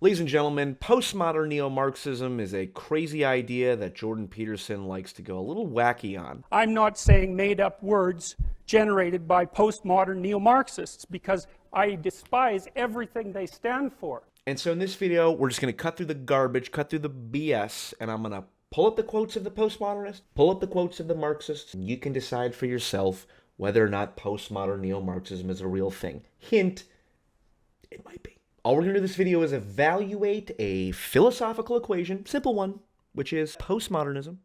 Ladies and gentlemen, postmodern neo-Marxism is a crazy idea that Jordan Peterson likes to go a little wacky on. I'm not saying made-up words generated by postmodern neo-Marxists, because I despise everything they stand for. And so in this video, we're just going to cut through the garbage, cut through the BS, and I'm going to pull up the quotes of the postmodernists, pull up the quotes of the Marxists, and you can decide for yourself whether or not postmodern neo-Marxism is a real thing. Hint, it might be. All we're going to do in this video is evaluate a philosophical equation, simple one, which is postmodernism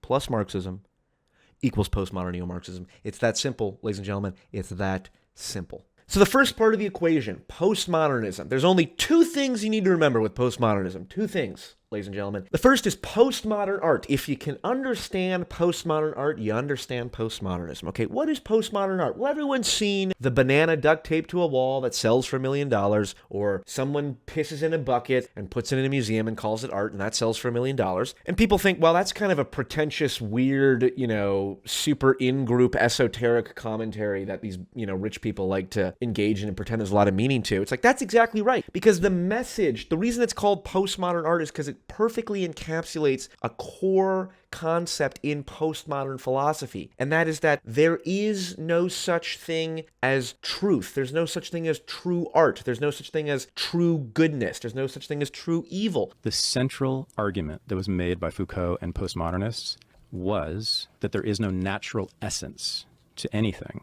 plus Marxism equals postmodern neo-Marxism. It's that simple, ladies and gentlemen. It's that simple. So the first part of the equation, postmodernism. There's only two things you need to remember with postmodernism. Two things, ladies and gentlemen. The first is postmodern art. If you can understand postmodern art, you understand postmodernism. Okay, what is postmodern art? Well, everyone's seen the banana duct taped to a wall that sells for $1 million, or someone pisses in a bucket and puts it in a museum and calls it art, and that sells for $1 million. And people think, well, that's kind of a pretentious, weird, super in-group esoteric commentary that these, rich people like to engage in and pretend there's a lot of meaning to. It's like, that's exactly right. Because the message, the reason it's called postmodern art is because it perfectly encapsulates a core concept in postmodern philosophy. And that is that there is no such thing as truth. There's no such thing as true art. There's no such thing as true goodness. There's no such thing as true evil. The central argument that was made by Foucault and postmodernists was that there is no natural essence to anything,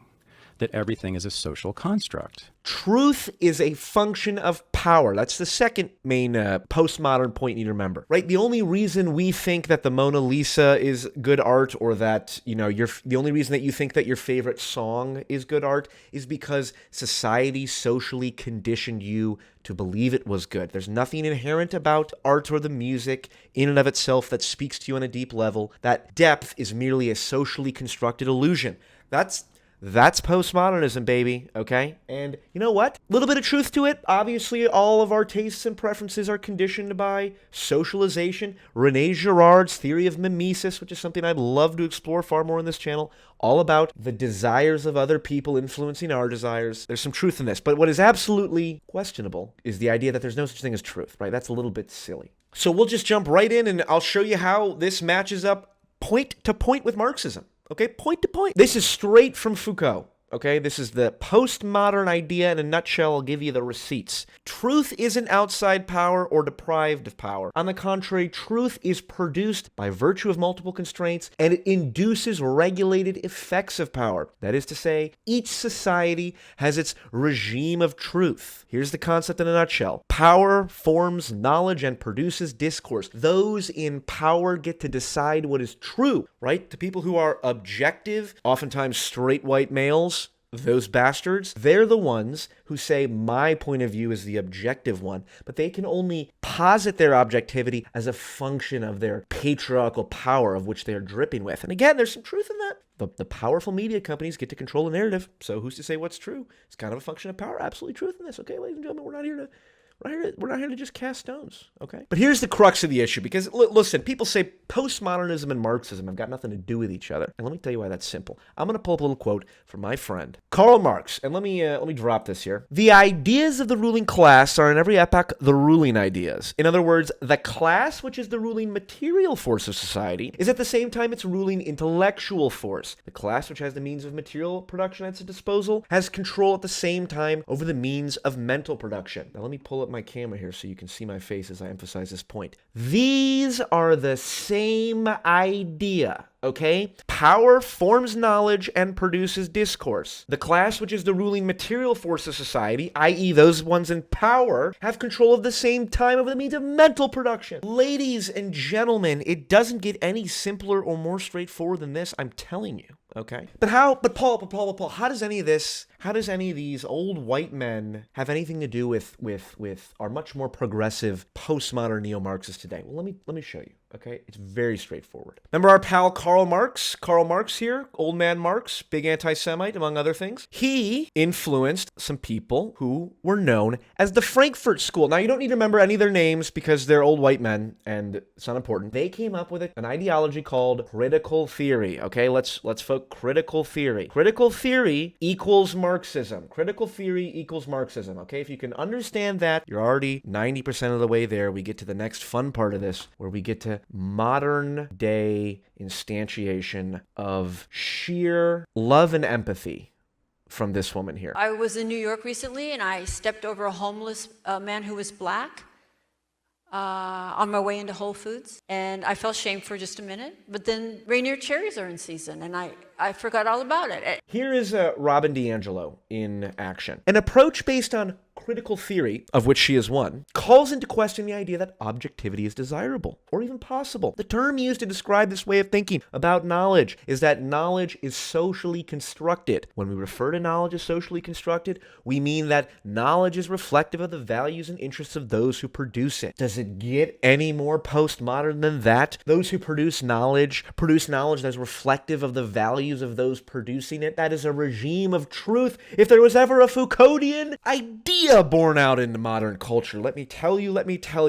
that everything is a social construct. Truth is a function of power. That's the second main postmodern point you need to remember, right? The only reason we think that the Mona Lisa is good art, or that, the only reason that you think that your favorite song is good art is because society socially conditioned you to believe it was good. There's nothing inherent about art or the music in and of itself that speaks to you on a deep level. That depth is merely a socially constructed illusion. That's postmodernism, baby, okay? And you know what? A little bit of truth to it. Obviously, all of our tastes and preferences are conditioned by socialization. René Girard's theory of mimesis, which is something I'd love to explore far more on this channel, all about the desires of other people influencing our desires. There's some truth in this. But what is absolutely questionable is the idea that there's no such thing as truth, right? That's a little bit silly. So we'll just jump right in, and I'll show you how this matches up point to point with Marxism. Okay, point to point. This is straight from Foucault. Okay, this is the postmodern idea in a nutshell. I'll give you the receipts. Truth isn't outside power or deprived of power. On the contrary, truth is produced by virtue of multiple constraints, and it induces regulated effects of power. That is to say, each society has its regime of truth. Here's the concept in a nutshell. Power forms knowledge and produces discourse. Those in power get to decide what is true, right? To people who are objective, oftentimes straight white males, those bastards, they're the ones who say my point of view is the objective one, but they can only posit their objectivity as a function of their patriarchal power of which they are dripping with. And again, there's some truth in that. The powerful media companies get to control the narrative, so who's to say what's true? It's kind of a function of power. Absolutely truth in this. Okay, ladies and gentlemen, we're not here to just cast stones, okay? But here's the crux of the issue, because listen, people say postmodernism and Marxism have got nothing to do with each other. And let me tell you why that's simple. I'm going to pull up a little quote from my friend Karl Marx, and let me drop this here. The ideas of the ruling class are in every epoch the ruling ideas. In other words, the class, which is the ruling material force of society, is at the same time its ruling intellectual force. The class, which has the means of material production at its disposal, has control at the same time over the means of mental production. Now let me pull up my camera here so you can see my face as I emphasize this point. These are the same idea, okay? Power forms knowledge and produces discourse. The class, which is the ruling material force of society, i.e. those ones in power, have control of the same time over the means of mental production. Ladies and gentlemen, it doesn't get any simpler or more straightforward than this, I'm telling you. Okay. But Paul, how does any of these old white men have anything to do with our much more progressive postmodern neo-Marxists today? Well, let me show you. Okay, it's very straightforward. Remember our pal Karl Marx? Karl Marx here, old man Marx, big anti-Semite, among other things. He influenced some people who were known as the Frankfurt School. Now, you don't need to remember any of their names because they're old white men, and it's not important. They came up with an ideology called critical theory. Okay, let's focus. Critical theory. Critical theory equals Marxism. Critical theory equals Marxism. Okay, if you can understand that, you're already 90% of the way there. We get to the next fun part of this, where we get to modern day instantiation of sheer love and empathy from this woman here. I was in New York recently and I stepped over a homeless man who was black on my way into Whole Foods, and I felt shame for just a minute, but then Rainier cherries are in season and I forgot all about it. Here is Robin DiAngelo in action. An approach based on critical theory, of which she is one, calls into question the idea that objectivity is desirable or even possible. The term used to describe this way of thinking about knowledge is that knowledge is socially constructed. When we refer to knowledge as socially constructed, we mean that knowledge is reflective of the values and interests of those who produce it. Does it get any more postmodern than that? Those who produce knowledge that is reflective of the values of those producing it. That is a regime of truth. If there was ever a Foucauldian idea born out into modern culture, let me tell you,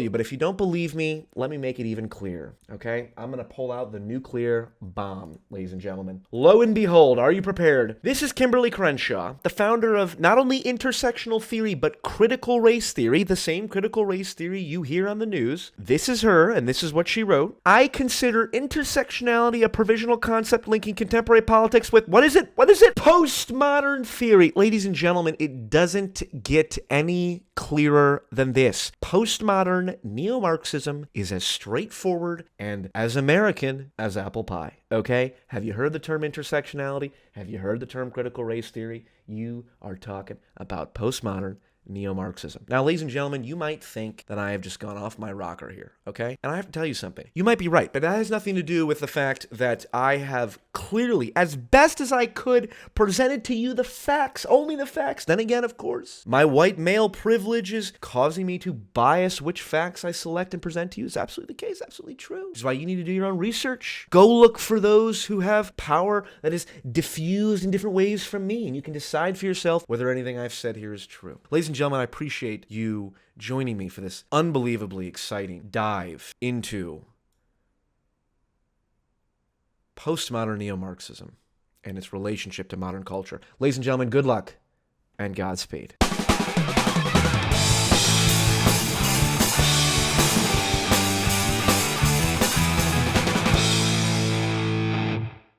but if you don't believe me, let me make it even clearer, okay? I'm gonna pull out the nuclear bomb, ladies and gentlemen. Lo and behold, are you prepared? This is Kimberly Crenshaw, the founder of not only intersectional theory, but critical race theory, the same critical race theory you hear on the news. This is her, and this is what she wrote. I consider intersectionality a provisional concept linking contemporary politics with, what is it? Postmodern theory. Ladies and gentlemen, it doesn't get any clearer than this. Postmodern Neo-Marxism is as straightforward and as American as apple pie, okay? Have you heard the term intersectionality? Have you heard the term critical race theory? You are talking about postmodern Neo-Marxism. Now, ladies and gentlemen, you might think that I have just gone off my rocker here, okay? And I have to tell you something. You might be right, but that has nothing to do with the fact that I have clearly, as best as I could, presented to you the facts, only the facts. Then again, of course, my white male privilege is causing me to bias which facts I select and present to you. Is absolutely the case, absolutely true. Which is why you need to do your own research. Go look for those who have power that is diffused in different ways from me, and you can decide for yourself whether anything I've said here is true. Ladies and gentlemen, I appreciate you joining me for this unbelievably exciting dive into postmodern neo-Marxism and its relationship to modern culture. Ladies and gentlemen, good luck and Godspeed.